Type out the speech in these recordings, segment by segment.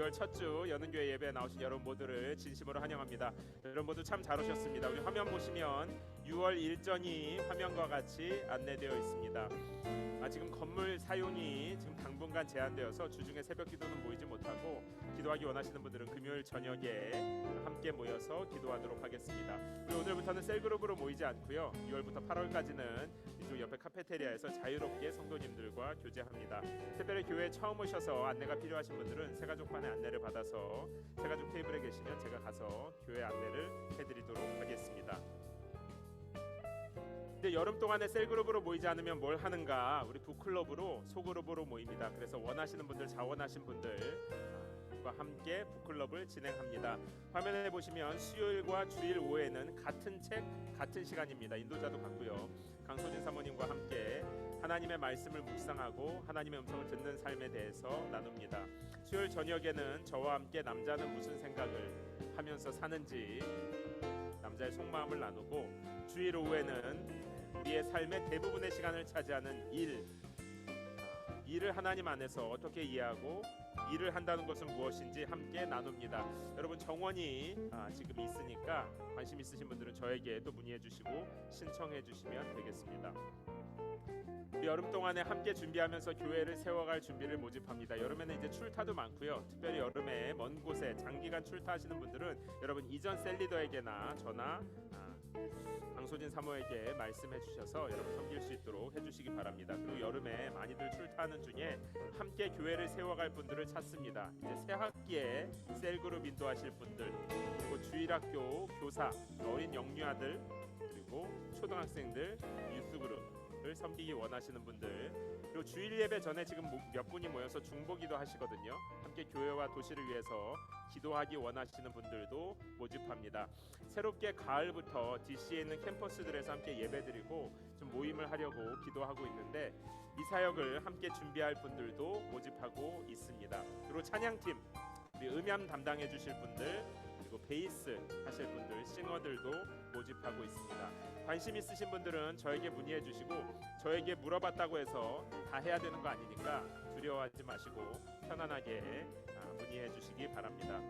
6월 첫 주 여는교회 예배에 나오신 여러분 모두를 진심으로 환영합니다. 여러분 모두 참 잘 오셨습니다. 우리 화면 보시면 6월 일정이 화면과 같이 안내되어 있습니다. 지금 건물 사용이 지금 당분간 제한되어서 주중에 새벽 기도는 모이지 못하고 기도하기 원하시는 분들은 금요일 저녁에 함께 모여서 기도하도록 하겠습니다. 우리 오늘부터는 셀그룹으로 모이지 않고요. 6월부터 8월까지는 이쪽 옆에 카페테리아에서 자유롭게 성도님들과 교제합니다. 특별히 교회에 처음 오셔서 안내가 필요하신 분들은 새가족반의 안내를 받아서 새가족 테이블에 계시면 제가 가서 교회 안내를 해드리도록 하겠습니다. 이제 여름 동안에 셀그룹으로 모이지 않으면 뭘 하는가? 우리 북클럽으로 소그룹으로 모입니다. 그래서 원하시는 분들, 자원하신 분들과 함께 북클럽을 진행합니다. 화면에 보시면 수요일과 주일 오후에는 같은 책, 같은 시간입니다. 인도자도 같고요. 강소진 사모님과 함께 하나님의 말씀을 묵상하고 하나님의 음성을 듣는 삶에 대해서 나눕니다. 수요일 저녁에는 저와 함께 남자는 무슨 생각을 하면서 사는지 남자의 속마음을 나누고, 주일 오후에는 우리의 삶의 대부분의 시간을 차지하는 일을 하나님 안에서 어떻게 이해하고 일을 한다는 것은 무엇인지 함께 나눕니다. 여러분 정원이 지금 있으니까 관심 있으신 분들은 저에게 또 문의해 주시고 신청해 주시면 되겠습니다. 우리 여름 동안에 함께 준비하면서 교회를 세워갈 준비를 모집합니다. 여름에는 이제 출타도 많고요. 특별히 여름에 먼 곳에 장기간 출타하시는 분들은 여러분 이전 셀리더에게나 저나 강소진 사모에게 말씀해 주셔서 여러분 섬길 수 있도록 해주시기 바랍니다. 그리고 여름에 많이들 출타하는 중에 함께 교회를 세워갈 분들을 찾습니다. 이제 새 학기에 셀그룹 인도하실 분들, 그리고 주일학교 교사, 어린 영유아들, 그리고 초등학생들, 유스그룹을 섬기기 원하시는 분들, 그리고 주일 예배 전에 지금 몇 분이 모여서 중보기도 하시거든요. 함께 교회와 도시를 위해서 기도하기 원하시는 분들도 모집합니다. 새롭게 가을부터 DC에 있는 캠퍼스들에서 함께 예배드리고 좀 모임을 하려고 기도하고 있는데 이 사역을 함께 준비할 분들도 모집하고 있습니다. 그리고 찬양팀, 우리 음향 담당해 주실 분들, 그리고 베이스 하실 분들, 싱어들도 모집하고 있습니다. 관심 있으신 분들은 저에게 문의해 주시고, 저에게 물어봤다고 해서 다 해야 되는 거 아니니까 두려워하지 마시고 편안하게 문의해 주시기 바랍니다.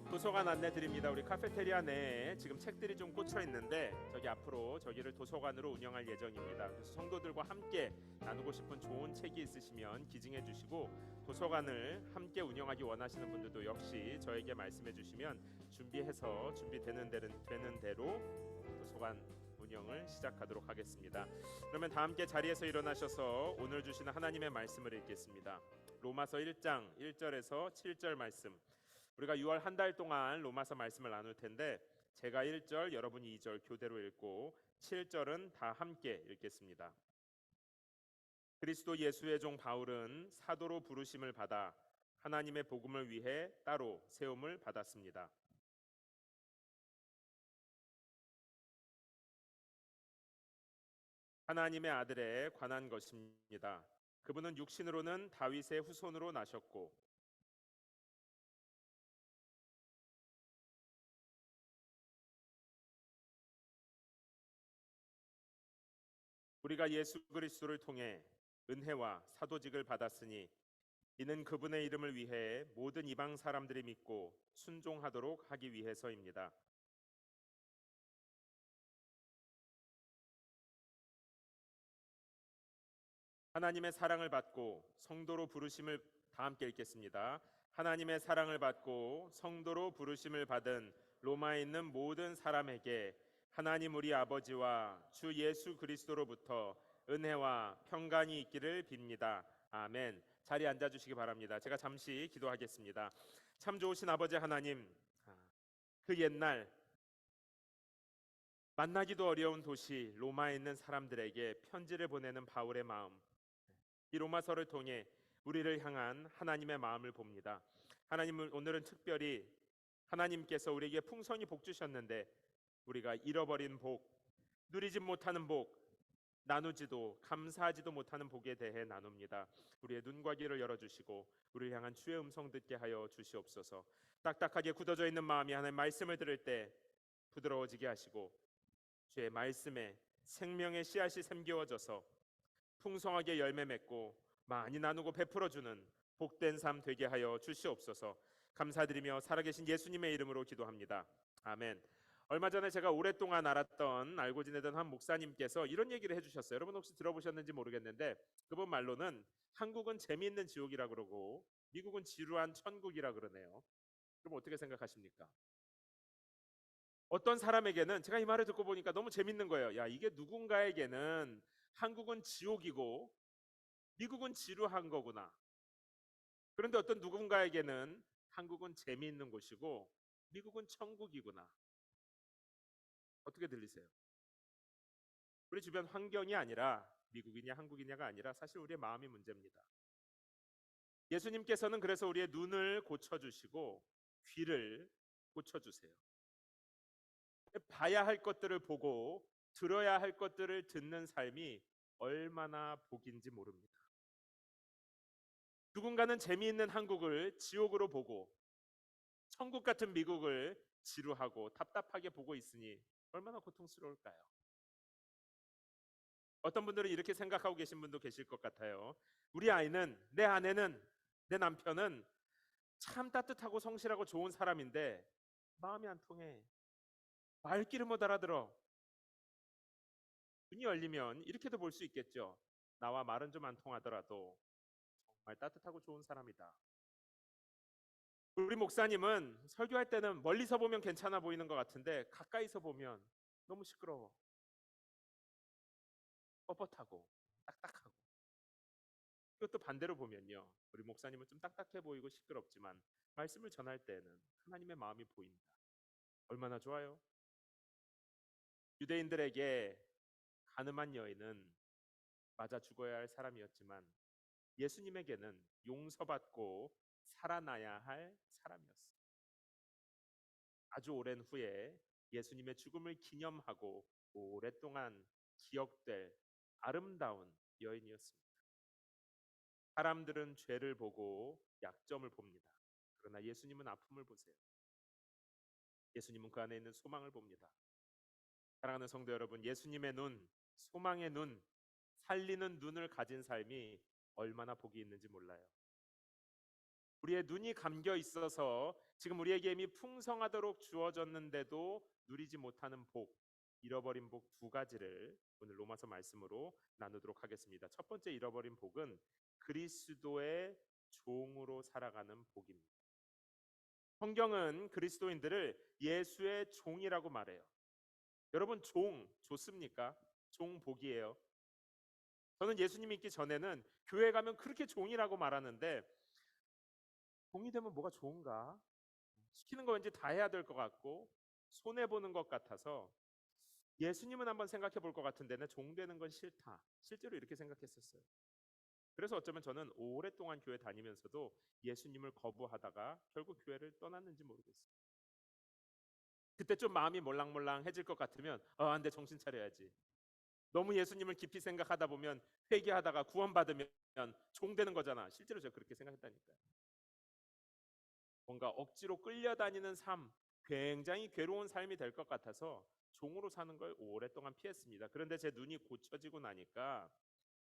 도서관 안내 드립니다. 우리 카페테리아 내에 지금 책들이 좀 꽂혀 있는데 저기 앞으로 저기를 도서관으로 운영할 예정입니다. 그래서 성도들과 함께 나누고 싶은 좋은 책이 있으시면 기증해 주시고, 도서관을 함께 운영하기 원하시는 분들도 역시 저에게 말씀해 주시면 준비해서 준비되는 대로 도서관 운영을 시작하도록 하겠습니다. 그러면 다 함께 자리에서 일어나셔서 오늘 주시는 하나님의 말씀을 읽겠습니다. 로마서 1장 1절에서 7절 말씀. 우리가 6월 한 달 동안 로마서 말씀을 나눌 텐데 제가 1절, 여러분이 2절 교대로 읽고 7절은 다 함께 읽겠습니다. 그리스도 예수의 종 바울은 사도로 부르심을 받아 하나님의 복음을 위해 따로 세움을 받았습니다. 하나님의 아들에 관한 것입니다. 그분은 육신으로는 다윗의 후손으로 나셨고 우리가 예수 그리스도를 통해 은혜와 사도직을 받았으니 이는 그분의 이름을 위해 모든 이방 사람들이 믿고 순종하도록 하기 위해서입니다. 하나님의 사랑을 받고 성도로 부르심을 다 함께 읽겠습니다. 하나님의 사랑을 받고 성도로 부르심을 받은 로마에 있는 모든 사람에게 하나님 우리 아버지와 주 예수 그리스도로부터 은혜와 평강이 있기를 빕니다. 아멘. 자리에 앉아 주시기 바랍니다. 제가 잠시 기도하겠습니다. 참 좋으신 아버지 하나님, 그 옛날 만나기도 어려운 도시 로마에 있는 사람들에게 편지를 보내는 바울의 마음, 이 로마서를 통해 우리를 향한 하나님의 마음을 봅니다. 하나님은 오늘은 특별히 하나님께서 우리에게 풍성히 복 주셨는데 우리가 잃어버린 복, 누리지 못하는 복, 나누지도 감사하지도 못하는 복에 대해 나눕니다. 우리의 눈과 귀를 열어주시고 우리를 향한 주의 음성 듣게 하여 주시옵소서. 딱딱하게 굳어져 있는 마음이 하나님의 말씀을 들을 때 부드러워지게 하시고 주의 말씀에 생명의 씨앗이 샘겨져서 풍성하게 열매 맺고 많이 나누고 베풀어주는 복된 삶 되게 하여 주시옵소서. 감사드리며 살아계신 예수님의 이름으로 기도합니다. 아멘. 얼마 전에 제가 오랫동안 알고 지내던 한 목사님께서 이런 얘기를 해주셨어요. 여러분 혹시 들어보셨는지 모르겠는데 그분 말로는 한국은 재미있는 지옥이라 그러고 미국은 지루한 천국이라 그러네요. 그럼 어떻게 생각하십니까? 어떤 사람에게는 제가 이 말을 듣고 보니까 너무 재밌는 거예요. 야, 이게 누군가에게는 한국은 지옥이고 미국은 지루한 거구나. 그런데 어떤 누군가에게는 한국은 재미있는 곳이고 미국은 천국이구나. 어떻게 들리세요? 우리 주변 환경이 아니라 미국이냐 한국이냐가 아니라 사실 우리의 마음이 문제입니다. 예수님께서는 그래서 우리의 눈을 고쳐주시고 귀를 고쳐주세요. 봐야 할 것들을 보고 들어야 할 것들을 듣는 삶이 얼마나 복인지 모릅니다. 누군가는 재미있는 한국을 지옥으로 보고 천국 같은 미국을 지루하고 답답하게 보고 있으니 얼마나 고통스러울까요? 어떤 분들은 이렇게 생각하고 계신 분도 계실 것 같아요. 우리 아이는, 내 아내는, 내 남편은 참 따뜻하고 성실하고 좋은 사람인데 마음이 안 통해. 말귀를 못 알아들어. 눈이 열리면 이렇게도 볼 수 있겠죠. 나와 말은 좀 안 통하더라도 정말 따뜻하고 좋은 사람이다. 우리 목사님은 설교할 때는 멀리서 보면 괜찮아 보이는 것 같은데 가까이서 보면 너무 시끄러워. 뻣뻣하고 딱딱하고. 이것도 반대로 보면요. 우리 목사님은 좀 딱딱해 보이고 시끄럽지만 말씀을 전할 때는 하나님의 마음이 보인다. 얼마나 좋아요? 유대인들에게 가늠한 여인은 맞아 죽어야 할 사람이었지만 예수님에게는 용서받고 살아나야 할 사람이었어요. 아주 오랜 후에 예수님의 죽음을 기념하고 오랫동안 기억될 아름다운 여인이었습니다. 사람들은 죄를 보고 약점을 봅니다. 그러나 예수님은 아픔을 보세요. 예수님은 그 안에 있는 소망을 봅니다. 사랑하는 성도 여러분, 예수님의 눈, 소망의 눈, 살리는 눈을 가진 삶이 얼마나 복이 있는지 몰라요. 우리의 눈이 감겨 있어서 지금 우리에게 이미 풍성하도록 주어졌는데도 누리지 못하는 복, 잃어버린 복 두 가지를 오늘 로마서 말씀으로 나누도록 하겠습니다. 첫 번째 잃어버린 복은 그리스도의 종으로 살아가는 복입니다. 성경은 그리스도인들을 예수의 종이라고 말해요. 여러분 종 좋습니까? 종 복이에요. 저는 예수님 믿기 전에는 교회 가면 그렇게 종이라고 말하는데 종이 되면 뭐가 좋은가? 시키는 거 왠지 다 해야 될 것 같고 손해 보는 것 같아서 예수님은 한번 생각해 볼 것 같은데 종 되는 건 싫다. 실제로 이렇게 생각했었어요. 그래서 어쩌면 저는 오랫동안 교회 다니면서도 예수님을 거부하다가 결국 교회를 떠났는지 모르겠어요. 그때 좀 마음이 몰랑몰랑해질 것 같으면 안 돼, 정신 차려야지. 너무 예수님을 깊이 생각하다 보면 회개하다가 구원받으면 종 되는 거잖아. 실제로 제가 그렇게 생각했다니까요. 뭔가 억지로 끌려다니는 삶, 굉장히 괴로운 삶이 될 것 같아서 종으로 사는 걸 오랫동안 피했습니다. 그런데 제 눈이 고쳐지고 나니까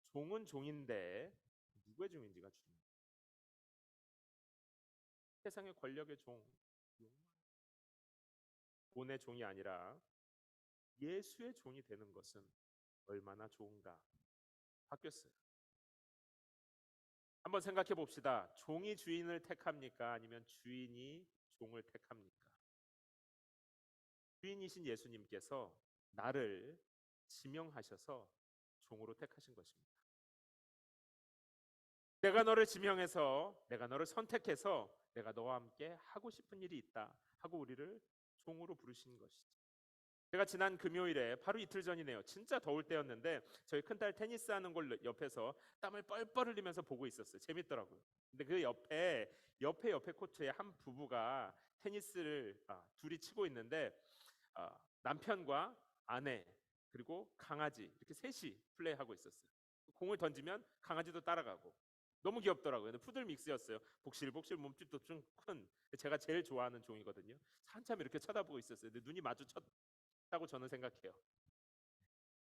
종은 종인데 누구의 종인지가 중요해요. 세상의 권력의 종, 돈의 종이 아니라 예수의 종이 되는 것은 얼마나 좋은가. 바뀌었어요. 한번 생각해 봅시다. 종이 주인을 택합니까? 아니면 주인이 종을 택합니까? 주인이신 예수님께서 나를 지명하셔서 종으로 택하신 것입니다. 내가 너를 지명해서 내가 너를 선택해서 내가 너와 함께 하고 싶은 일이 있다 하고 우리를 종으로 부르신 것이죠. 제가 지난 금요일에 바로 이틀 전이네요. 진짜 더울 때였는데 저희 큰딸 테니스 하는 걸 옆에서 땀을 뻘뻘 흘리면서 보고 있었어요. 재밌더라고요. 근데 그 옆에 코트에 한 부부가 테니스를 둘이 치고 있는데 남편과 아내 그리고 강아지 이렇게 셋이 플레이하고 있었어요. 공을 던지면 강아지도 따라가고 너무 귀엽더라고요. 근데 푸들 믹스였어요. 복실복실 몸집도 좀 큰 제가 제일 좋아하는 종이거든요. 한참 이렇게 쳐다보고 있었어요. 근데 눈이 마주쳤다고 저는 생각해요.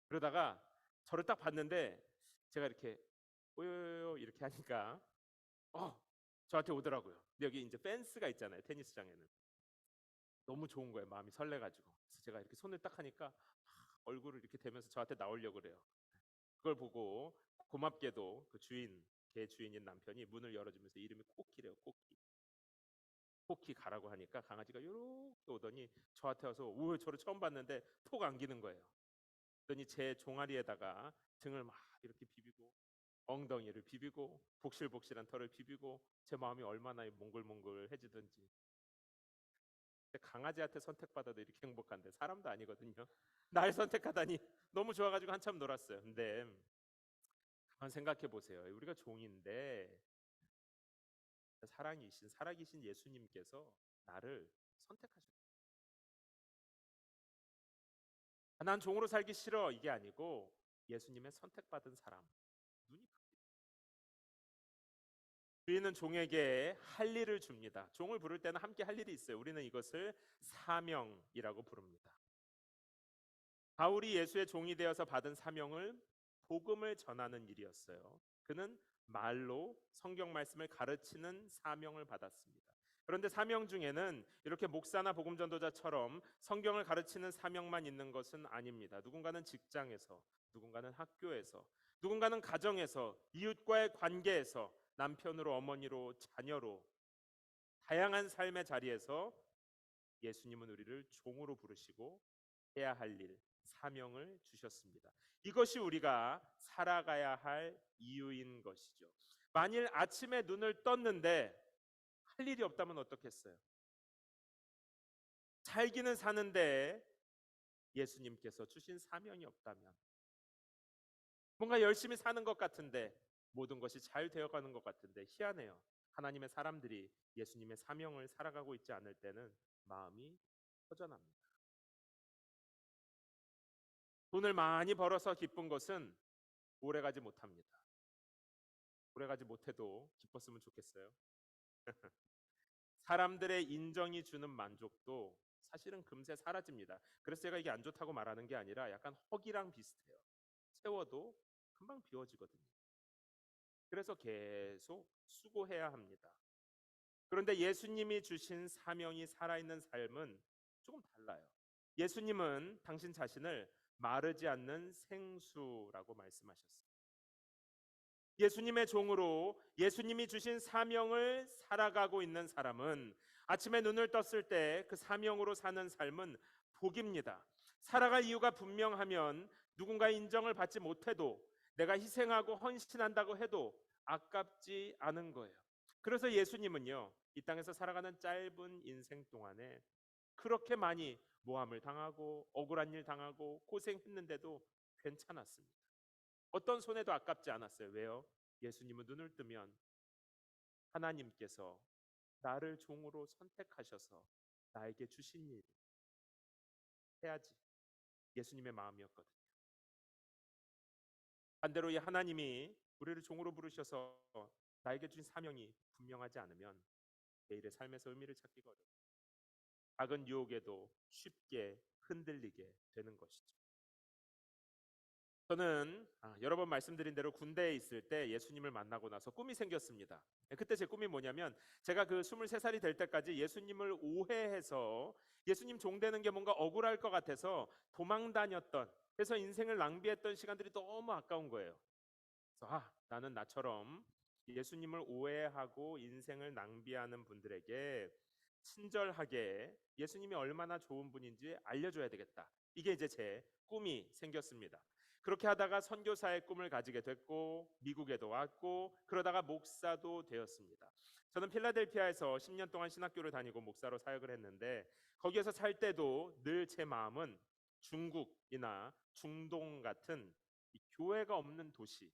그러다가 저를 딱 봤는데 제가 이렇게 오요요요 이렇게 하니까 저한테 오더라고요. 근데 여기 이제 펜스가 있잖아요. 테니스장에는. 너무 좋은 거예요. 마음이 설레가지고. 그래서 제가 이렇게 손을 딱 하니까 얼굴을 이렇게 대면서 저한테 나오려고 그래요. 그걸 보고 고맙게도 그 주인, 개 주인인 남편이 문을 열어주면서 이름이 코키래요. 코키. 코키 가라고 하니까 강아지가 요렇게 오더니 저한테 와서 오, 저를 처음 봤는데 톡 안기는 거예요. 그러더니 제 종아리에다가 등을 막 이렇게 비비고 엉덩이를 비비고 복실복실한 털을 비비고 제 마음이 얼마나 몽글몽글해지든지. 근데 강아지한테 선택받아도 이렇게 행복한데 사람도 아니거든요. 날 선택하다니 너무 좋아가지고 한참 놀았어요. 근데 한번 생각해 보세요. 우리가 종인데 사랑이신 살아계신 예수님께서 나를 선택하셨어요. 난 종으로 살기 싫어 이게 아니고 예수님의 선택받은 사람. 눈이 주인은 종에게 할 일을 줍니다. 종을 부를 때는 함께 할 일이 있어요. 우리는 이것을 사명이라고 부릅니다. 바울이 예수의 종이 되어서 받은 사명을 복음을 전하는 일이었어요. 그는 말로 성경 말씀을 가르치는 사명을 받았습니다. 그런데 사명 중에는 이렇게 목사나 복음 전도자처럼 성경을 가르치는 사명만 있는 것은 아닙니다. 누군가는 직장에서, 누군가는 학교에서, 누군가는 가정에서, 이웃과의 관계에서, 남편으로, 어머니로, 자녀로 다양한 삶의 자리에서 예수님은 우리를 종으로 부르시고 해야 할 일, 사명을 주셨습니다. 이것이 우리가 살아가야 할 이유인 것이죠. 만일 아침에 눈을 떴는데 할 일이 없다면 어떻겠어요? 살기는 사는데 예수님께서 주신 사명이 없다면 뭔가 열심히 사는 것 같은데 모든 것이 잘 되어가는 것 같은데 희한해요. 하나님의 사람들이 예수님의 사명을 살아가고 있지 않을 때는 마음이 허전합니다. 돈을 많이 벌어서 기쁜 것은 오래가지 못합니다. 오래가지 못해도 기뻤으면 좋겠어요. 사람들의 인정이 주는 만족도 사실은 금세 사라집니다. 그래서 제가 이게 안 좋다고 말하는 게 아니라 약간 허기랑 비슷해요. 세워도 금방 비워지거든요. 그래서 계속 수고해야 합니다. 그런데 예수님이 주신 사명이 살아있는 삶은 조금 달라요. 예수님은 당신 자신을 마르지 않는 생수라고 말씀하셨어요. 예수님의 종으로 예수님이 주신 사명을 살아가고 있는 사람은 아침에 눈을 떴을 때 그 사명으로 사는 삶은 복입니다. 살아갈 이유가 분명하면 누군가의 인정을 받지 못해도 내가 희생하고 헌신한다고 해도 아깝지 않은 거예요. 그래서 예수님은요, 이 땅에서 살아가는 짧은 인생 동안에 그렇게 많이 모함을 당하고 억울한 일 당하고 고생했는데도 괜찮았습니다. 어떤 손해도 아깝지 않았어요. 왜요? 예수님은 눈을 뜨면 하나님께서 나를 종으로 선택하셔서 나에게 주신 일 해야지. 예수님의 마음이었거든요. 반대로 이 하나님이 우리를 종으로 부르셔서 나에게 주신 사명이 분명하지 않으면 내일의 삶에서 의미를 찾기가 어렵습니다. 작은 유혹에도 쉽게 흔들리게 되는 것이죠. 저는 여러 번 말씀드린 대로 군대에 있을 때 예수님을 만나고 나서 꿈이 생겼습니다. 그때 제 꿈이 뭐냐면 제가 그 23살이 될 때까지 예수님을 오해해서 예수님 종 되는 게 뭔가 억울할 것 같아서 도망 다녔던, 그래서 인생을 낭비했던 시간들이 너무 아까운 거예요. 그래서 나는 나처럼 예수님을 오해하고 인생을 낭비하는 분들에게 친절하게 예수님이 얼마나 좋은 분인지 알려줘야 되겠다. 이게 이제 제 꿈이 생겼습니다. 그렇게 하다가 선교사의 꿈을 가지게 됐고 미국에도 왔고 그러다가 목사도 되었습니다. 저는 필라델피아에서 10년 동안 신학교를 다니고 목사로 사역을 했는데 거기에서 살 때도 늘 제 마음은 중국이나 중동 같은 이 교회가 없는 도시,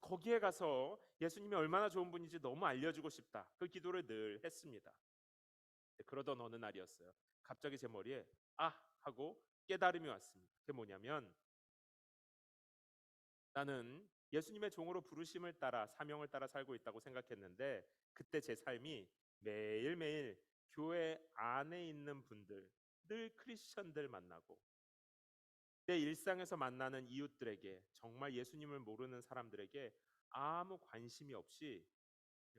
거기에 가서 예수님이 얼마나 좋은 분인지 너무 알려주고 싶다. 그 기도를 늘 했습니다. 그러던 어느 날이었어요. 갑자기 제 머리에 하고 깨달음이 왔습니다. 그게 뭐냐면 나는 예수님의 종으로 부르심을 따라 사명을 따라 살고 있다고 생각했는데 그때 제 삶이 매일매일 교회 안에 있는 분들, 늘 크리스천들 만나고 내 일상에서 만나는 이웃들에게 정말 예수님을 모르는 사람들에게 아무 관심이 없이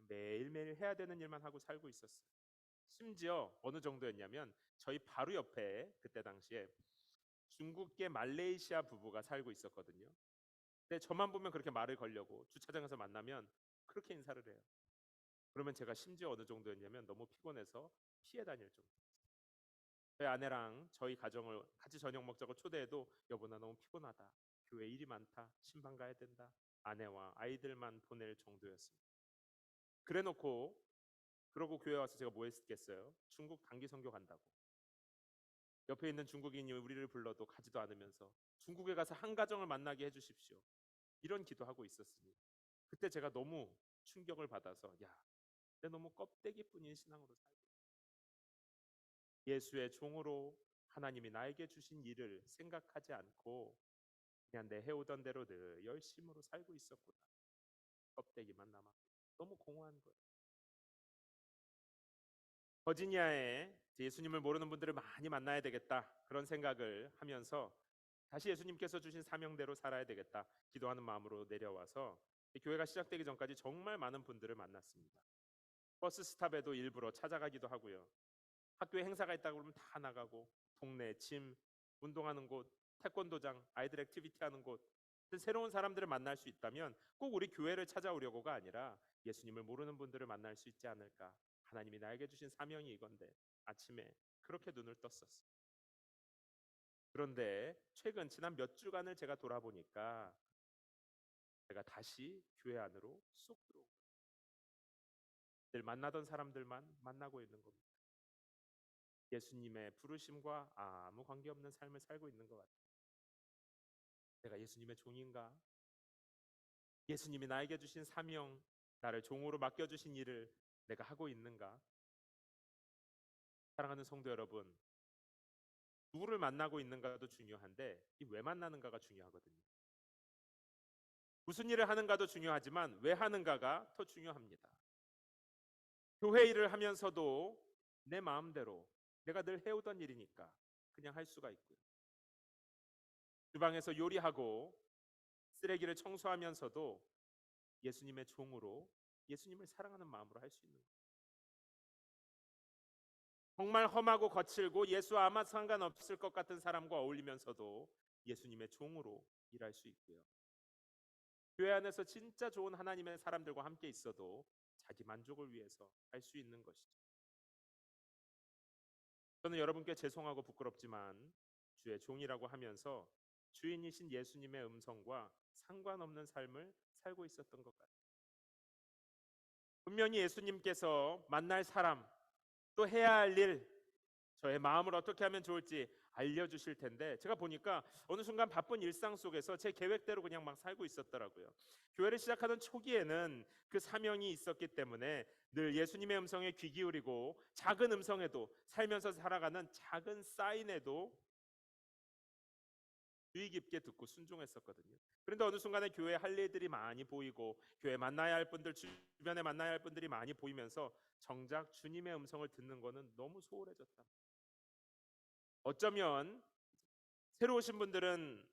매일매일 해야 되는 일만 하고 살고 있었어요. 심지어 어느 정도였냐면 저희 바로 옆에 그때 당시에 중국계 말레이시아 부부가 살고 있었거든요. 근데 저만 보면 그렇게 말을 걸려고 주차장에서 만나면 그렇게 인사를 해요. 그러면 제가 심지어 어느 정도였냐면 너무 피곤해서 피해 다닐 정도. 저희 아내랑 저희 가정을 같이 저녁 먹자고 초대해도 여보 나 너무 피곤하다. 교회 일이 많다. 신방 가야 된다. 아내와 아이들만 보낼 정도였습니다. 그래놓고 그러고 교회 와서 제가 뭐 했겠어요? 중국 단기 선교 간다고. 옆에 있는 중국인이 우리를 불러도 가지도 않으면서 중국에 가서 한 가정을 만나게 해주십시오. 이런 기도하고 있었으니 그때 제가 너무 충격을 받아서 야, 내 너무 껍데기뿐인 신앙으로 살고 예수의 종으로 하나님이 나에게 주신 일을 생각하지 않고 그냥 내 해오던 대로 늘 열심으로 살고 있었구나. 껍데기만 남았고 너무 공허한 거예요. 버지니아에 예수님을 모르는 분들을 많이 만나야 되겠다 그런 생각을 하면서 다시 예수님께서 주신 사명대로 살아야 되겠다 기도하는 마음으로 내려와서 교회가 시작되기 전까지 정말 많은 분들을 만났습니다. 버스 스탑에도 일부러 찾아가기도 하고요. 학교에 행사가 있다고 그러면 다 나가고 동네 짐 운동하는 곳 태권도장 아이들 액티비티 하는 곳 새로운 사람들을 만날 수 있다면 꼭 우리 교회를 찾아오려고가 아니라 예수님을 모르는 분들을 만날 수 있지 않을까. 하나님이 나에게 주신 사명이 이건데 아침에 그렇게 눈을 떴었어요. 그런데 최근 지난 몇 주간을 제가 돌아보니까 제가 다시 교회 안으로 쏙 들어온 거예요. 늘 만나던 사람들만 만나고 있는 겁니다. 예수님의 부르심과 아무 관계없는 삶을 살고 있는 것 같아요. 내가 예수님의 종인가? 예수님이 나에게 주신 사명, 나를 종으로 맡겨주신 일을 내가 하고 있는가? 사랑하는 성도 여러분, 누구를 만나고 있는가도 중요한데 이 왜 만나는가가 중요하거든요. 무슨 일을 하는가도 중요하지만 왜 하는가가 더 중요합니다. 교회 일을 하면서도 내 마음대로 내가 늘 해오던 일이니까 그냥 할 수가 있고요. 주방에서 요리하고 쓰레기를 청소하면서도 예수님의 종으로 예수님을 사랑하는 마음으로 할 수 있는 거예요. 정말 험하고 거칠고 예수와 아무 상관없을 것 같은 사람과 어울리면서도 예수님의 종으로 일할 수 있고요. 교회 안에서 진짜 좋은 하나님의 사람들과 함께 있어도 자기 만족을 위해서 할 수 있는 것이죠. 저는 여러분께 죄송하고 부끄럽지만 주의 종이라고 하면서 주인이신 예수님의 음성과 상관없는 삶을 살고 있었던 것 같아요. 분명히 예수님께서 만날 사람 또 해야 할 일, 저의 마음을 어떻게 하면 좋을지 알려주실 텐데 제가 보니까 어느 순간 바쁜 일상 속에서 제 계획대로 그냥 막 살고 있었더라고요. 교회를 시작하던 초기에는 그 사명이 있었기 때문에 늘 예수님의 음성에 귀 기울이고 작은 음성에도 살면서 살아가는 작은 사인에도 주의 깊게 듣고 순종했었거든요. 그런데 어느 순간에 교회에 할 일들이 많이 보이고 교회 만나야 할 분들 주변에 만나야 할 분들이 많이 보이면서 정작 주님의 음성을 듣는 거는 너무 소홀해졌다. 어쩌면 새로 오신 분들은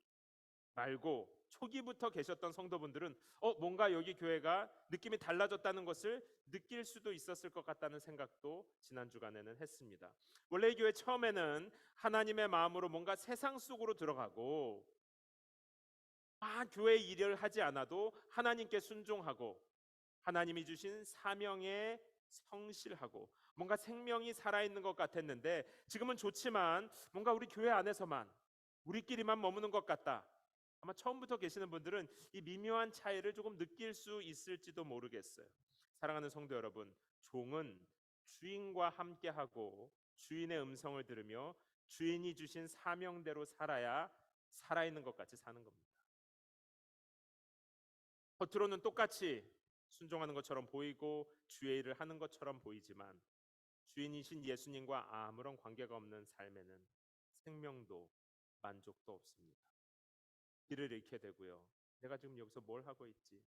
말고 초기부터 계셨던 성도분들은 뭔가 여기 교회가 느낌이 달라졌다는 것을 느낄 수도 있었을 것 같다는 생각도 지난 주간에는 했습니다. 원래 이 교회 처음에는 하나님의 마음으로 뭔가 세상 속으로 들어가고 교회 일을 하지 않아도 하나님께 순종하고 하나님이 주신 사명에 성실하고 뭔가 생명이 살아있는 것 같았는데 지금은 좋지만 뭔가 우리 교회 안에서만 우리끼리만 머무는 것 같다. 아마 처음부터 계시는 분들은 이 미묘한 차이를 조금 느낄 수 있을지도 모르겠어요. 사랑하는 성도 여러분, 종은 주인과 함께하고 주인의 음성을 들으며 주인이 주신 사명대로 살아야 살아있는 것 같이 사는 겁니다. 겉으로는 똑같이 순종하는 것처럼 보이고 주의 일을 하는 것처럼 보이지만 주인이신 예수님과 아무런 관계가 없는 삶에는 생명도 만족도 없습니다. 길을 잃게 되고요. 내가 지금 여기서 뭘 하고 있지?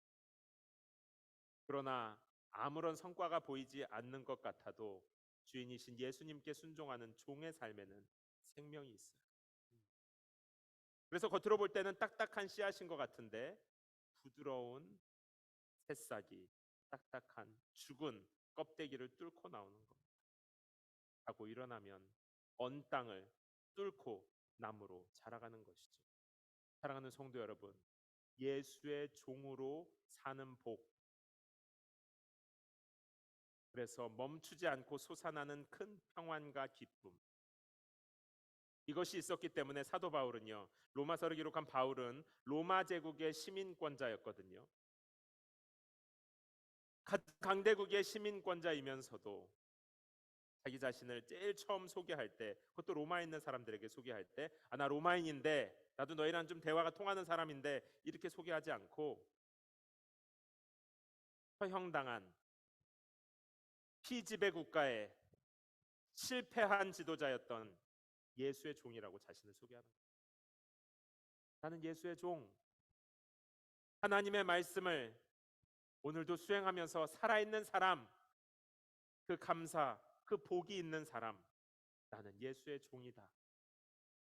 그러나 아무런 성과가 보이지 않는 것 같아도 주인이신 예수님께 순종하는 종의 삶에는 생명이 있어요. 그래서 겉으로 볼 때는 딱딱한 씨앗인 것 같은데 부드러운 새싹이 딱딱한 죽은 껍데기를 뚫고 나오는 겁니다. 하고 일어나면 언 땅을 뚫고 나무로 자라가는 것이죠. 사랑하는 성도 여러분, 예수의 종으로 사는 복, 그래서 멈추지 않고 솟아나는 큰 평안과 기쁨, 이것이 있었기 때문에 사도 바울은요, 로마서를 기록한 바울은 로마 제국의 시민권자였거든요. 강대국의 시민권자이면서도 자기 자신을 제일 처음 소개할 때, 그것도 로마에 있는 사람들에게 소개할 때, 나 로마인인데, 나도 너희랑 좀 대화가 통하는 사람인데, 이렇게 소개하지 않고 허형당한 피지배 국가에 실패한 지도자였던 예수의 종이라고 자신을 소개하는 거예요. 나는 예수의 종, 하나님의 말씀을 오늘도 수행하면서 살아있는 사람, 그 감사, 그 복이 있는 사람, 나는 예수의 종이다.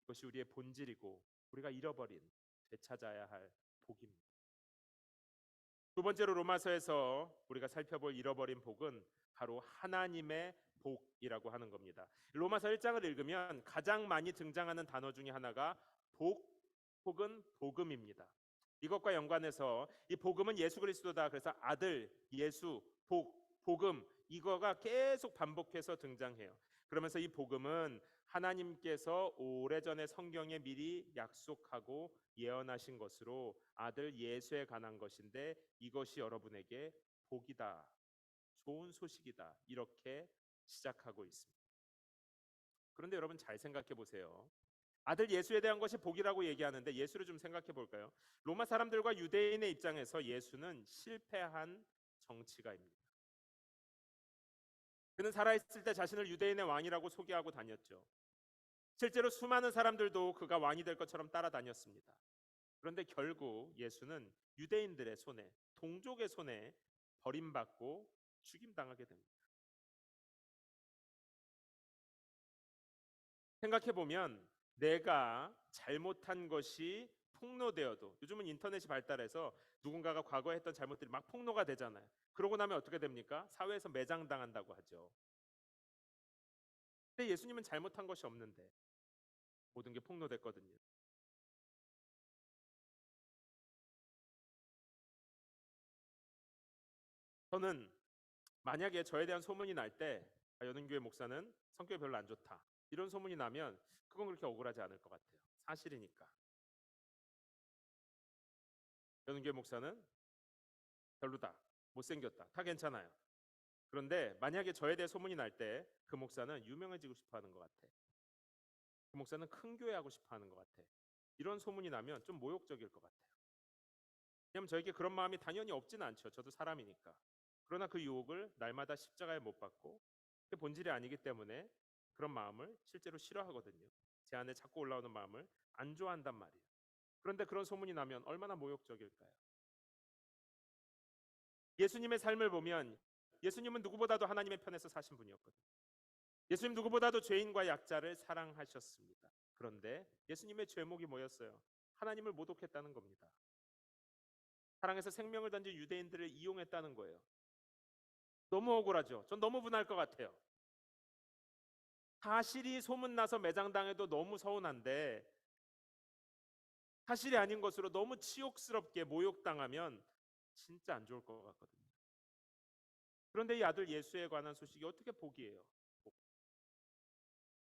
이것이 우리의 본질이고 우리가 잃어버린, 되찾아야 할 복입니다. 두 번째로 로마서에서 우리가 살펴볼 잃어버린 복은 바로 하나님의 복이라고 하는 겁니다. 로마서 1장을 읽으면 가장 많이 등장하는 단어 중에 하나가 복 혹은 복음입니다. 이것과 연관해서 이 복음은 예수 그리스도다. 그래서 아들, 예수, 복음, 이거가 계속 반복해서 등장해요. 그러면서 이 복음은 하나님께서 오래전에 성경에 미리 약속하고 예언하신 것으로 아들 예수에 관한 것인데, 이것이 여러분에게 복이다, 좋은 소식이다, 이렇게 시작하고 있습니다. 그런데 여러분 잘 생각해 보세요. 아들 예수에 대한 것이 복이라고 얘기하는데 예수를 좀 생각해 볼까요? 로마 사람들과 유대인의 입장에서 예수는 실패한 정치가입니다. 그는 살아있을 때 자신을 유대인의 왕이라고 소개하고 다녔죠. 실제로 수많은 사람들도 그가 왕이 될 것처럼 따라다녔습니다. 그런데 결국 예수는 유대인들의 손에, 동족의 손에 버림받고 죽임당하게 됩니다. 생각해보면 내가 잘못한 것이 폭로되어도, 요즘은 인터넷이 발달해서 누군가가 과거에 했던 잘못들이 막 폭로가 되잖아요. 그러고 나면 어떻게 됩니까? 사회에서 매장당한다고 하죠. 근데 예수님은 잘못한 것이 없는데 모든 게 폭로됐거든요. 저는 만약에 저에 대한 소문이 날 때 연은교회 목사는 성격이 별로 안 좋다, 이런 소문이 나면 그건 그렇게 억울하지 않을 것 같아요. 사실이니까. 연은교회 목사는 별로다, 못생겼다, 다 괜찮아요. 그런데 만약에 저에 대해 소문이 날 때 그 목사는 유명해지고 싶어 하는 것 같아. 그 목사는 큰 교회 하고 싶어 하는 것 같아. 이런 소문이 나면 좀 모욕적일 것 같아요. 왜냐면 저에게 그런 마음이 당연히 없지는 않죠. 저도 사람이니까. 그러나 그 유혹을 날마다 십자가에 못 박고 그 본질이 아니기 때문에 그런 마음을 실제로 싫어하거든요. 제 안에 자꾸 올라오는 마음을 안 좋아한단 말이에요. 그런데 그런 소문이 나면 얼마나 모욕적일까요? 예수님의 삶을 보면 예수님은 누구보다도 하나님의 편에서 사신 분이었거든요. 예수님 누구보다도 죄인과 약자를 사랑하셨습니다. 그런데 예수님의 죄목이 뭐였어요? 하나님을 모독했다는 겁니다. 사랑해서 생명을 던진 유대인들을 이용했다는 거예요. 너무 억울하죠. 전 너무 분할 것 같아요. 사실이 소문나서 매장당해도 너무 서운한데, 사실이 아닌 것으로 너무 치욕스럽게 모욕당하면 진짜 안 좋을 것 같거든요. 그런데 이 아들 예수에 관한 소식이 어떻게 복이에요?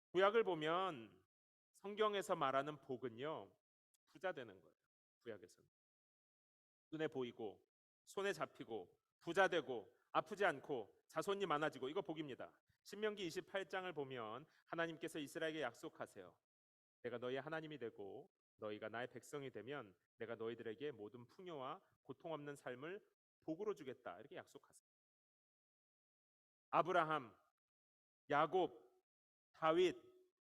구약을 보면 성경에서 말하는 복은요, 부자 되는 거예요. 구약에서는 눈에 보이고 손에 잡히고 부자 되고 아프지 않고 자손이 많아지고, 이거 복입니다. 신명기 28장을 보면 하나님께서 이스라엘에게 약속하세요. 내가 너희의 하나님이 되고 너희가 나의 백성이 되면 내가 너희들에게 모든 풍요와 고통 없는 삶을 복으로 주겠다, 이렇게 약속하세요. 아브라함, 야곱, 다윗,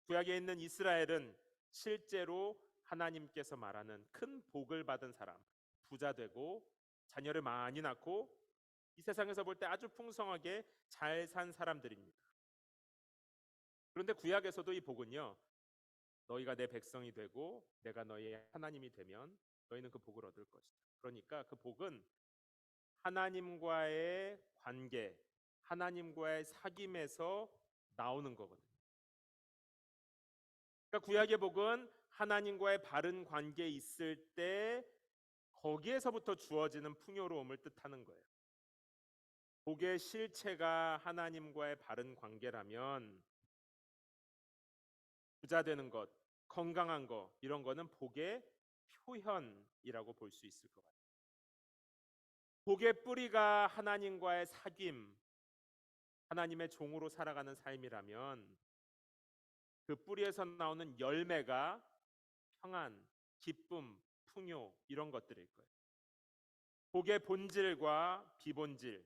구약에 있는 이스라엘은 실제로 하나님께서 말하는 큰 복을 받은 사람, 부자 되고 자녀를 많이 낳고 이 세상에서 볼 때 아주 풍성하게 잘 산 사람들입니다. 그런데 구약에서도 이 복은요, 너희가 내 백성이 되고 내가 너희의 하나님이 되면 너희는 그 복을 얻을 것이다. 그러니까 그 복은 하나님과의 관계, 하나님과의 사귐에서 나오는 거거든요. 그러니까 구약의 복은 하나님과의 바른 관계에 있을 때 거기에서부터 주어지는 풍요로움을 뜻하는 거예요. 복의 실체가 하나님과의 바른 관계라면 부자 되는 것, 건강한 것 이런 거는 복의 표현이라고 볼 수 있을 것 같아요. 복의 뿌리가 하나님과의 사귐, 하나님의 종으로 살아가는 삶이라면 그 뿌리에서 나오는 열매가 평안, 기쁨, 풍요 이런 것들일 거예요. 복의 본질과 비본질,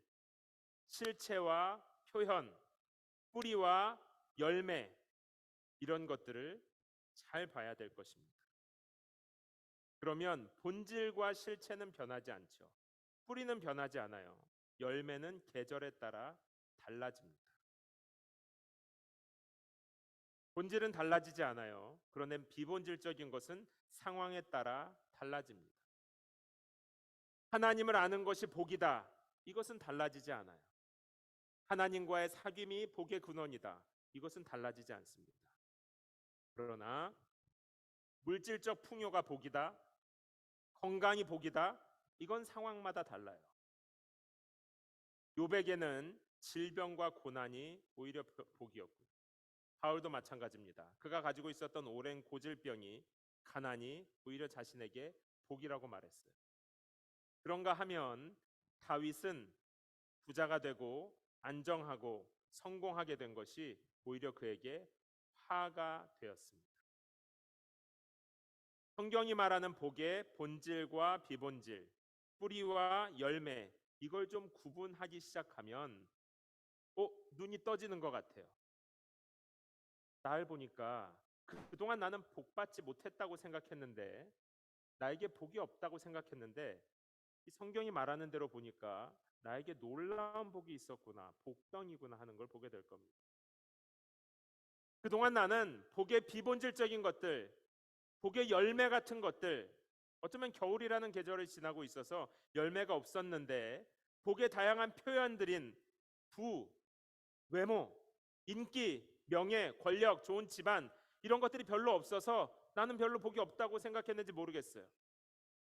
실체와 표현, 뿌리와 열매 이런 것들을 잘 봐야 될 것입니다. 그러면 본질과 실체는 변하지 않죠. 뿌리는 변하지 않아요. 열매는 계절에 따라 달라집니다. 본질은 달라지지 않아요. 그런데 비본질적인 것은 상황에 따라 달라집니다. 하나님을 아는 것이 복이다. 이것은 달라지지 않아요. 하나님과의 사귐이 복의 근원이다. 이것은 달라지지 않습니다. 그러나 물질적 풍요가 복이다. 건강이 복이다. 이건 상황마다 달라요. 욥에게는 질병과 고난이 오히려 복이었고요. 바울도 마찬가지입니다. 그가 가지고 있었던 오랜 고질병이 가난이 오히려 자신에게 복이라고 말했어요. 그런가 하면 다윗은 부자가 되고 안정하고 성공하게 된 것이 오히려 그에게 화가 되었습니다. 성경이 말하는 복의 본질과 비본질, 뿌리와 열매 이걸 좀 구분하기 시작하면 눈이 떠지는 것 같아요. 날 보니까 그동안 나는 복받지 못했다고 생각했는데 나에게 복이 없다고 생각했는데 이 성경이 말하는 대로 보니까 나에게 놀라운 복이 있었구나, 복덩이구나 하는 걸 보게 될 겁니다. 그동안 나는 복의 비본질적인 것들, 복의 열매 같은 것들, 어쩌면 겨울이라는 계절을 지나고 있어서 열매가 없었는데 복의 다양한 표현들인 부, 외모, 인기, 명예, 권력, 좋은 집안 이런 것들이 별로 없어서 나는 별로 복이 없다고 생각했는지 모르겠어요.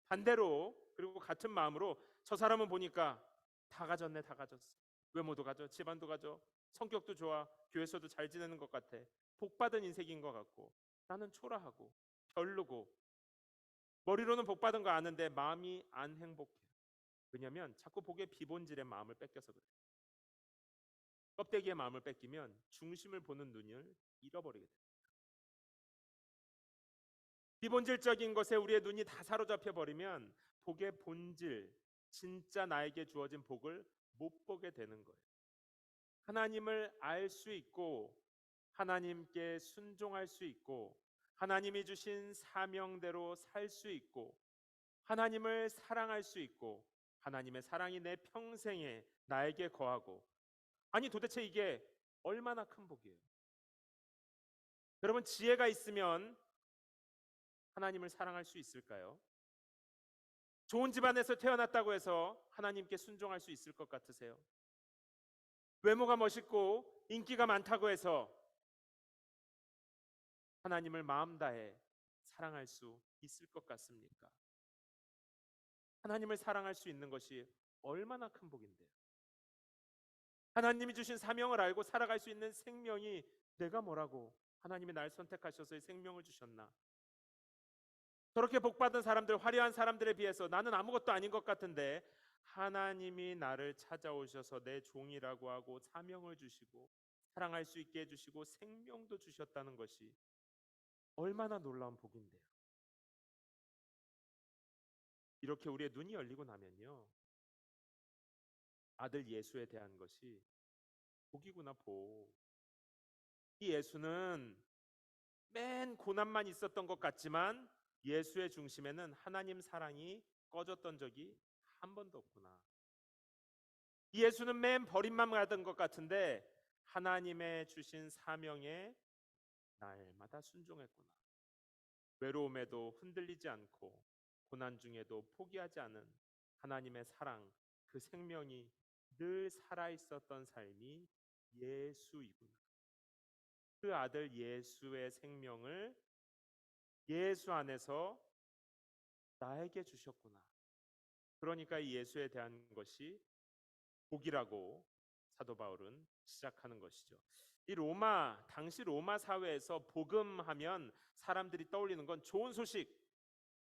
반대로 그리고 같은 마음으로 저 사람은 보니까 다 가졌네, 다 가졌어. 외모도 가져, 집안도 가져, 성격도 좋아, 교회에서도 잘 지내는 것 같아. 복 받은 인생인 것 같고 나는 초라하고 별로고 머리로는 복 받은 거 아는데 마음이 안 행복해. 왜냐하면 자꾸 복의 비본질의 마음을 뺏겨서 그래. 껍데기의 마음을 뺏기면 중심을 보는 눈을 잃어버리게 됩니다. 비본질적인 것에 우리의 눈이 다 사로잡혀 버리면 복의 본질, 진짜 나에게 주어진 복을 못 보게 되는 거예요. 하나님을 알 수 있고 하나님께 순종할 수 있고 하나님이 주신 사명대로 살 수 있고 하나님을 사랑할 수 있고 하나님의 사랑이 내 평생에 나에게 거하고 아니 도대체 이게 얼마나 큰 복이에요. 여러분 지혜가 있으면 하나님을 사랑할 수 있을까요? 좋은 집안에서 태어났다고 해서 하나님께 순종할 수 있을 것 같으세요? 외모가 멋있고 인기가 많다고 해서 하나님을 마음 다해 사랑할 수 있을 것 같습니까? 하나님을 사랑할 수 있는 것이 얼마나 큰 복인데요. 하나님이 주신 사명을 알고 살아갈 수 있는 생명이 내가 뭐라고 하나님이 날 선택하셔서 생명을 주셨나? 저렇게 복받은 사람들, 화려한 사람들에 비해서 나는 아무것도 아닌 것 같은데 하나님이 나를 찾아오셔서 내 종이라고 하고 사명을 주시고 사랑할 수 있게 해주시고 생명도 주셨다는 것이 얼마나 놀라운 복인데요. 이렇게 우리의 눈이 열리고 나면요, 아들 예수에 대한 것이 복이구나, 복. 이 예수는 맨 고난만 있었던 것 같지만 예수의 중심에는 하나님 사랑이 꺼졌던 적이 한 번도 없구나. 이 예수는 맨 버림만 받은 것 같은데 하나님의 주신 사명에 날마다 순종했구나. 외로움에도 흔들리지 않고 고난 중에도 포기하지 않은 하나님의 사랑, 그 생명이 늘 살아 있었던 삶이 예수이구나. 그 아들 예수의 생명을 예수 안에서 나에게 주셨구나. 그러니까 이 예수에 대한 것이 복이라고 사도 바울은 시작하는 것이죠. 이 당시 로마 사회에서 복음하면 사람들이 떠올리는 건 좋은 소식.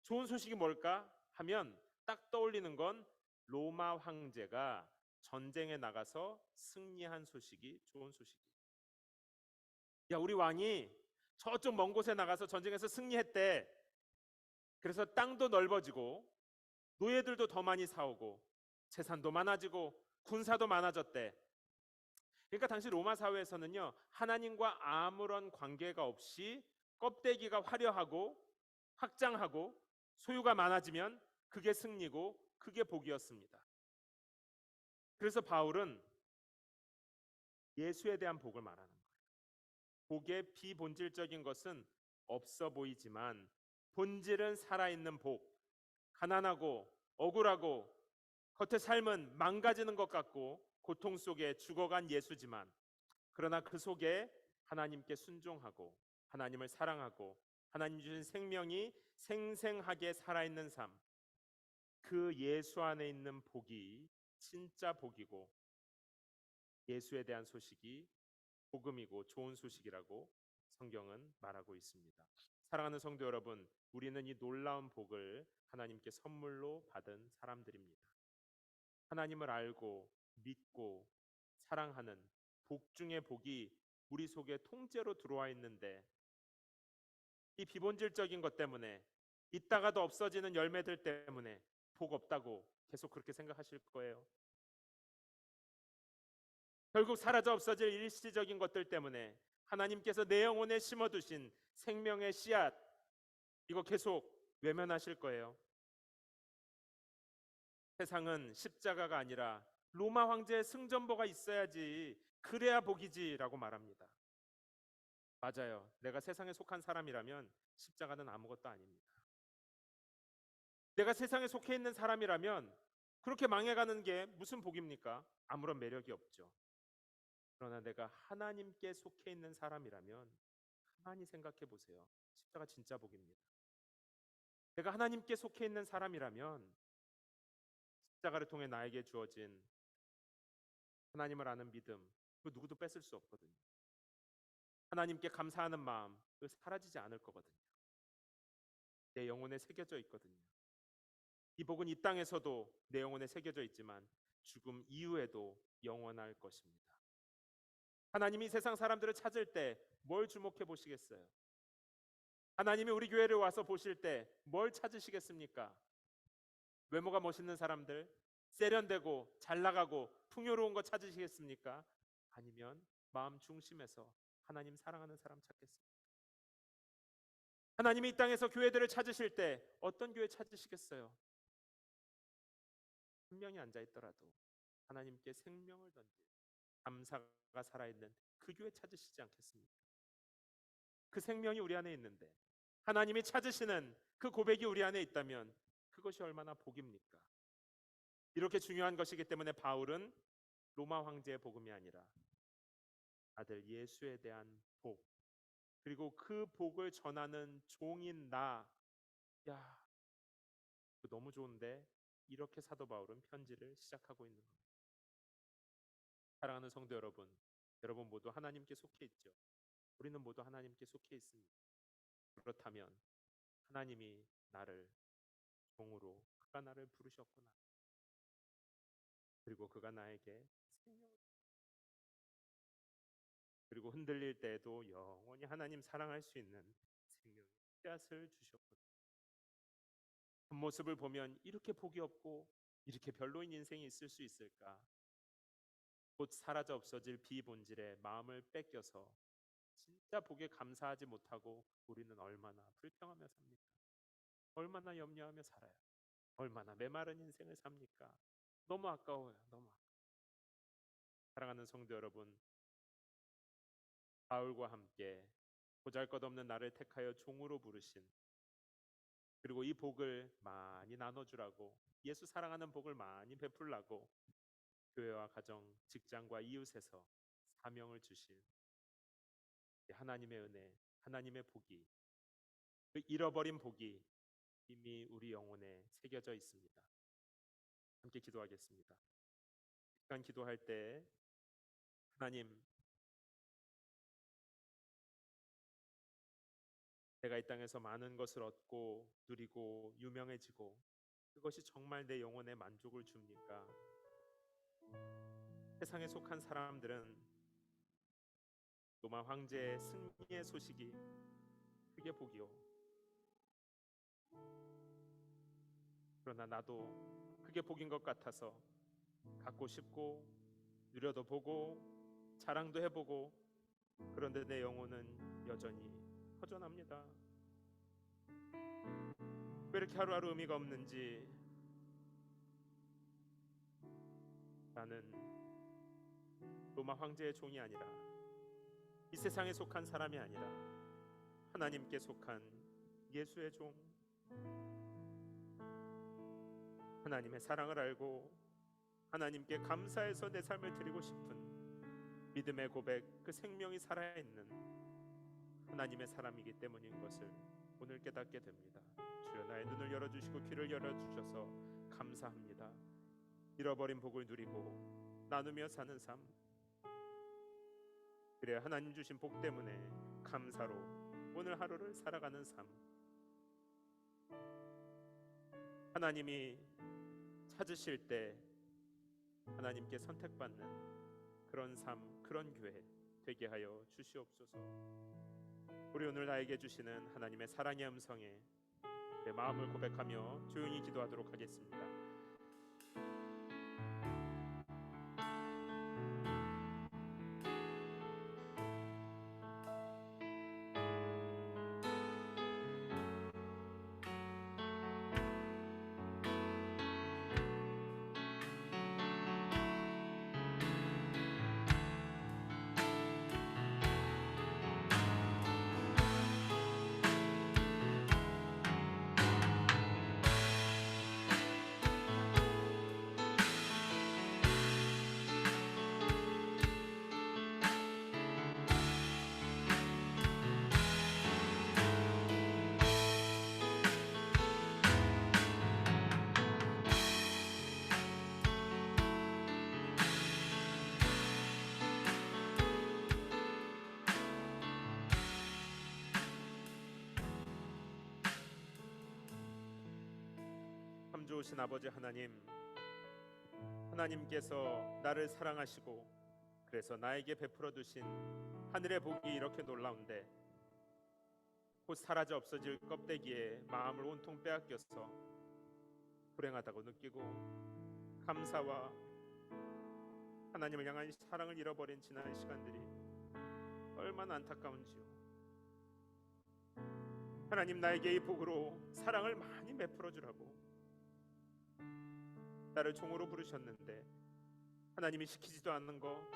좋은 소식이 뭘까 하면 딱 떠올리는 건 로마 황제가 전쟁에 나가서 승리한 소식이 좋은 소식이에요. 야, 우리 왕이 저쪽 먼 곳에 나가서 전쟁에서 승리했대. 그래서 땅도 넓어지고 노예들도 더 많이 사오고 재산도 많아지고 군사도 많아졌대. 그러니까 당시 로마 사회에서는요, 하나님과 아무런 관계가 없이 껍데기가 화려하고 확장하고 소유가 많아지면 그게 승리고 그게 복이었습니다. 그래서 바울은 예수에 대한 복을 말하는 거예요. 복의 비본질적인 것은 없어 보이지만 본질은 살아있는 복. 가난하고 억울하고 겉의 삶은 망가지는 것 같고 고통 속에 죽어간 예수지만, 그러나 그 속에 하나님께 순종하고 하나님을 사랑하고 하나님 주신 생명이 생생하게 살아있는 삶, 그 예수 안에 있는 복이 진짜 복이고 예수에 대한 소식이 복음이고 좋은 소식이라고 성경은 말하고 있습니다. 사랑하는 성도 여러분, 우리는 이 놀라운 복을 하나님께 선물로 받은 사람들입니다. 하나님을 알고 믿고 사랑하는 복 중의 복이 우리 속에 통째로 들어와 있는데, 이 비본질적인 것 때문에 있다가도 없어지는 열매들 때문에 복 없다고 계속 그렇게 생각하실 거예요. 결국 사라져 없어질 일시적인 것들 때문에 하나님께서 내 영혼에 심어두신 생명의 씨앗, 이거 계속 외면하실 거예요. 세상은 십자가가 아니라 로마 황제의 승전보가 있어야지, 그래야 복이지라고 말합니다. 맞아요. 내가 세상에 속한 사람이라면 십자가는 아무것도 아닙니다. 내가 세상에 속해 있는 사람이라면 그렇게 망해가는 게 무슨 복입니까? 아무런 매력이 없죠. 그러나 내가 하나님께 속해 있는 사람이라면 가만히 생각해 보세요. 십자가 진짜 복입니다. 내가 하나님께 속해 있는 사람이라면 십자가를 통해 나에게 주어진 하나님을 아는 믿음, 그 누구도 뺏을 수 없거든요. 하나님께 감사하는 마음, 그 사라지지 않을 거거든요. 내 영혼에 새겨져 있거든요. 이 복은 이 땅에서도 내 영혼에 새겨져 있지만 죽음 이후에도 영원할 것입니다. 하나님이 세상 사람들을 찾을 때 뭘 주목해 보시겠어요? 하나님이 우리 교회를 와서 보실 때 뭘 찾으시겠습니까? 외모가 멋있는 사람들, 세련되고 잘 나가고 풍요로운 거 찾으시겠습니까? 아니면 마음 중심에서 하나님 사랑하는 사람 찾겠습니까? 하나님이 이 땅에서 교회들을 찾으실 때 어떤 교회 찾으시겠어요? 한 명이 앉아 있더라도 하나님께 생명을 던진 감사가 살아있는 그 교회 찾으시지 않겠습니까? 그 생명이 우리 안에 있는데 하나님이 찾으시는 그 고백이 우리 안에 있다면 그것이 얼마나 복입니까? 이렇게 중요한 것이기 때문에 바울은 로마 황제의 복음이 아니라 아들 예수에 대한 복, 그리고 그 복을 전하는 종인 나, 야, 너무 좋은데, 이렇게 사도 바울은 편지를 시작하고 있는 겁니다. 사랑하는 성도 여러분, 여러분 모두 하나님께 속해 있죠. 우리는 모두 하나님께 속해 있습니다. 그렇다면 하나님이 나를 종으로, 그가 나를 부르셨구나. 그리고 그가 나에게 생명을, 그리고 흔들릴 때에도 영원히 하나님 사랑할 수 있는 생명의 씨앗을 주셨구나. 겉모습을 보면 이렇게 복이 없고 이렇게 별로인 인생이 있을 수 있을까? 곧 사라져 없어질 비본질의 마음을 뺏겨서 진짜 복에 감사하지 못하고 우리는 얼마나 불평하며 삽니까? 얼마나 염려하며 살아요? 얼마나 메마른 인생을 삽니까? 너무 아까워요. 너무 아까워요. 사랑하는 성도 여러분, 바울과 함께 보잘것없는 나를 택하여 종으로 부르신 그리고 이 복을 많이 나눠주라고, 예수 사랑하는 복을 많이 베풀라고 교회와 가정, 직장과 이웃에서 사명을 주실 하나님의 은혜, 하나님의 복이, 그 잃어버린 복이 이미 우리 영혼에 새겨져 있습니다. 함께 기도하겠습니다. 시간 기도할 때 하나님, 내가 이 땅에서 많은 것을 얻고 누리고 유명해지고 그것이 정말 내 영혼에 만족을 줍니까? 세상에 속한 사람들은 로마 황제의 승리의 소식이 크게 복이요. 그러나 나도 그게 복인 것 같아서 갖고 싶고 누려도 보고 자랑도 해보고, 그런데 내 영혼은 여전히 허전합니다. 왜 이렇게 하루하루 의미가 없는지. 나는 로마 황제의 종이 아니라, 이 세상에 속한 사람이 아니라 하나님께 속한 예수의 종, 하나님의 사랑을 알고 하나님께 감사해서 내 삶을 드리고 싶은 믿음의 고백, 그 생명이 살아있는 하나님의 사람이기 때문인 것을 오늘 깨닫게 됩니다. 주여, 나의 눈을 열어주시고 귀를 열어주셔서 감사합니다. 잃어버린 복을 누리고 나누며 사는 삶, 그래야 하나님 주신 복 때문에 감사로 오늘 하루를 살아가는 삶, 하나님이 찾으실 때 하나님께 선택받는 그런 삶, 그런 교회 되게 하여 주시옵소서. 우리 오늘 나에게 주시는 하나님의 사랑의 음성에 내 마음을 고백하며 조용히 기도하도록 하겠습니다. 참 좋으신 아버지 하나님, 하나님께서 나를 사랑하시고 그래서 나에게 베풀어 두신 하늘의 복이 이렇게 놀라운데, 곧 사라져 없어질 껍데기에 마음을 온통 빼앗겨서 불행하다고 느끼고 감사와 하나님을 향한 사랑을 잃어버린 지난 시간들이 얼마나 안타까운지요. 하나님, 나에게 이 복으로 사랑을 많이 베풀어 주라고 나를 종으로 부르셨는데 하나님이 시키지도 않는 거,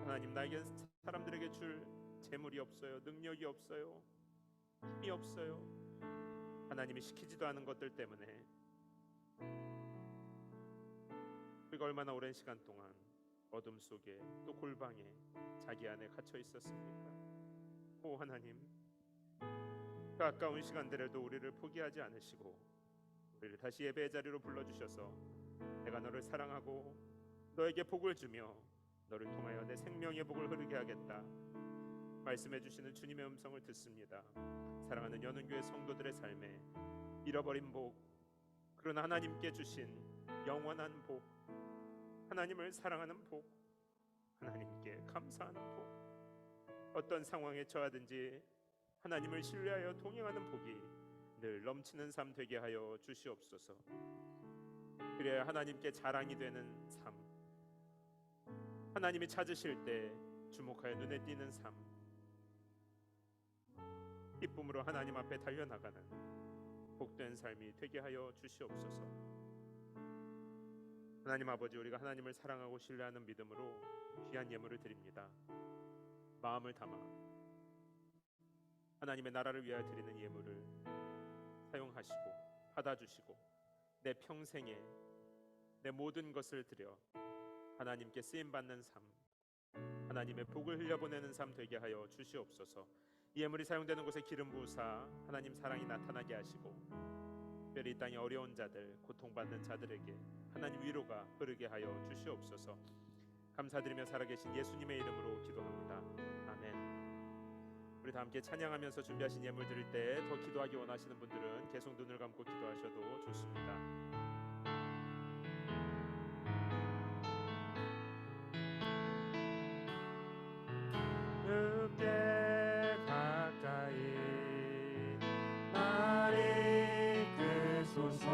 하나님 나에게 사람들에게 줄 재물이 없어요, 능력이 없어요, 힘이 없어요. 하나님이 시키지도 않은 것들 때문에 우리가 얼마나 오랜 시간 동안 어둠 속에 또 골방에 자기 안에 갇혀 있었습니까? 오 하나님, 그 아까운 시간들에도 우리를 포기하지 않으시고 우리를 다시 예배의 자리로 불러주셔서 내가 너를 사랑하고 너에게 복을 주며 너를 통하여 내 생명의 복을 흐르게 하겠다 말씀해 주시는 주님의 음성을 듣습니다. 사랑하는 연은교회 성도들의 삶에 잃어버린 복, 그러나 하나님께 주신 영원한 복, 하나님을 사랑하는 복, 하나님께 감사하는 복, 어떤 상황에 처하든지 하나님을 신뢰하여 동행하는 복이 늘 넘치는 삶 되게 하여 주시옵소서. 그래야 하나님께 자랑이 되는 삶, 하나님이 찾으실 때 주목하여 눈에 띄는 삶, 기쁨으로 하나님 앞에 달려나가는 복된 삶이 되게 하여 주시옵소서. 하나님 아버지, 우리가 하나님을 사랑하고 신뢰하는 믿음으로 귀한 예물을 드립니다. 마음을 담아 하나님의 나라를 위하여 드리는 예물을 사용하시고 받아주시고 내 평생에 내 모든 것을 드려 하나님께 쓰임받는 삶, 하나님의 복을 흘려보내는 삶 되게 하여 주시옵소서. 이 예물이 사용되는 곳에 기름 부으사 하나님 사랑이 나타나게 하시고 특별히 이 땅의 어려운 자들, 고통받는 자들에게 하나님 위로가 흐르게 하여 주시옵소서. 감사드리며 살아계신 예수님의 이름으로 기도합니다. 아멘. 우리 다 함께 찬양하면서 준비하신 예물 드릴 때 더 기도하기 원하시는 분들은 계속 눈을 감고 기도하셔도 좋습니다. 주께 가까이 나를 이끄소서.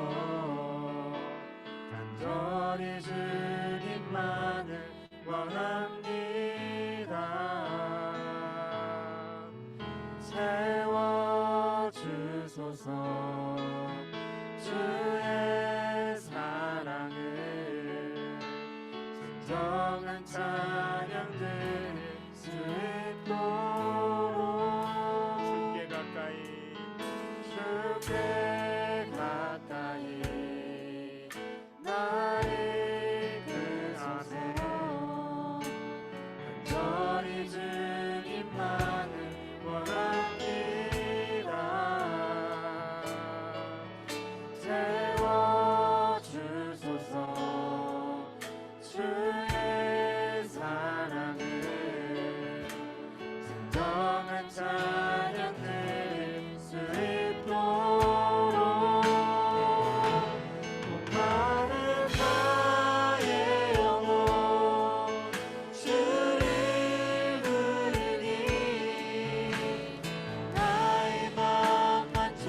간절히 주님만을 원합니다. 세워주소서. 주의 사랑을 진정한 찬양들 수 있도록 주께 가까이 주께 가까이 나를 이끄소서. 간절히 주님만을 원합니다. 세워주소서. 주의 사랑을 진정한 찬양 드릴 수 있도록 목마른 나의 영혼 주를 부르니 나의 맘 만져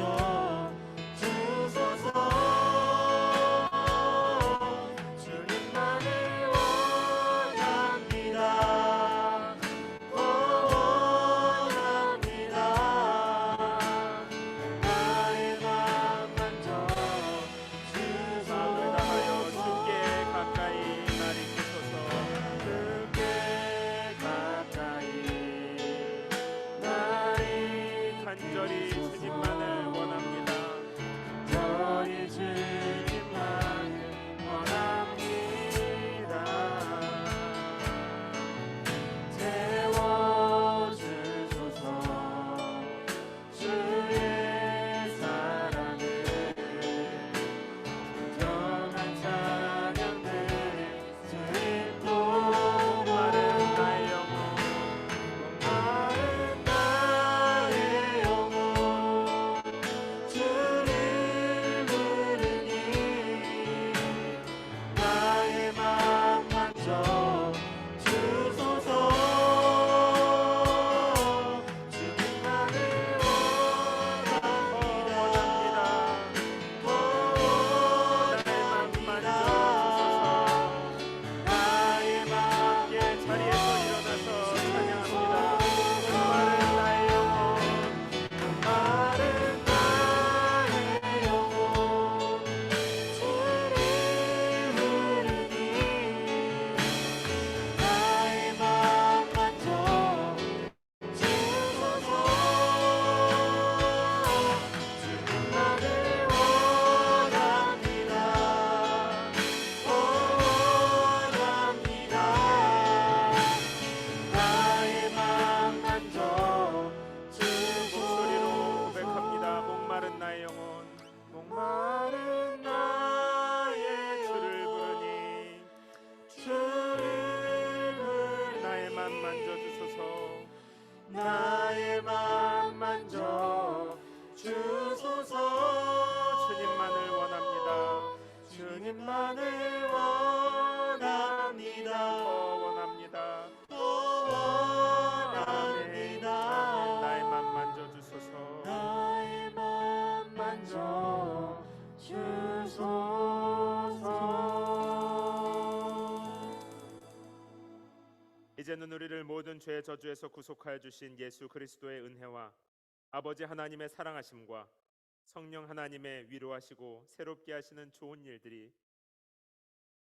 주소서. 주님만을 원합니다. 원합니다. 나의 맘 만져 주소서. 다하여 주께 가까이 나를 이끄소서. 주께 가까이 나를 간절히 주님만을 원합니다. 간절히 주님만을 원합니다. 세워주소서. 주의 사랑을 진정한 찬양 드릴 수 있도록 마른 나의 영혼 마른 나의 영혼 주를 부르니 나의 맘 만져 주소서. 주님만을 원합니다. 나의 맘 만져 주소서. 나의 맘 함께 자리에서 일어나서 찬양합니다. 마른 나의 영혼 마른 나의 영혼 주를 부르니 나의 맘 만져 주소서. 주님만을 원합니다. 원합니다. 나의 맘 만져 주소서. 목소리로 고백합니다. 목마른 나의 영혼 목마른 나의 주를 부르니 주를 부르니 나의 맘 만져 주소서. 나의 맘 만져 주소서. 주님만을 원합니다. 주님만을 원합니다. 원합니다. 원합니다. 나의 맘 만져 주소서. 나의 맘 만져 주소서. 이제는 우리를 모든 죄의 저주에서 구속하여 주신 예수 그리스도의 은혜와 아버지 하나님의 사랑하심과 성령 하나님의 위로하시고 새롭게 하시는 좋은 일들이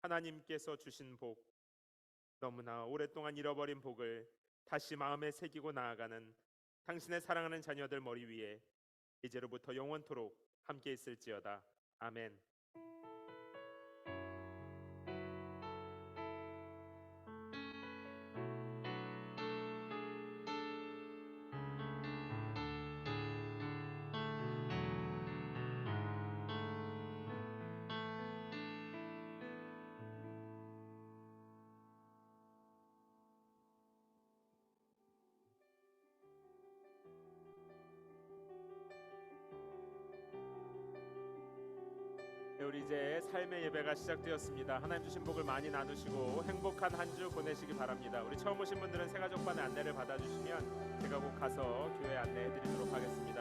하나님께서 주신 복, 너무나 오랫동안 잃어버린 복을 다시 마음에 새기고 나아가는 당신의 사랑하는 자녀들 머리 위에 이제로부터 영원토록 함께 있을지어다. 아멘. 네, 우리 이제 삶의 예배가 시작되었습니다. 하나님 주신 복을 많이 나누시고 행복한 한 주 보내시기 바랍니다. 우리 처음 오신 분들은 새가족반의 안내를 받아주시면 제가 곧 가서 교회 안내해드리도록 하겠습니다.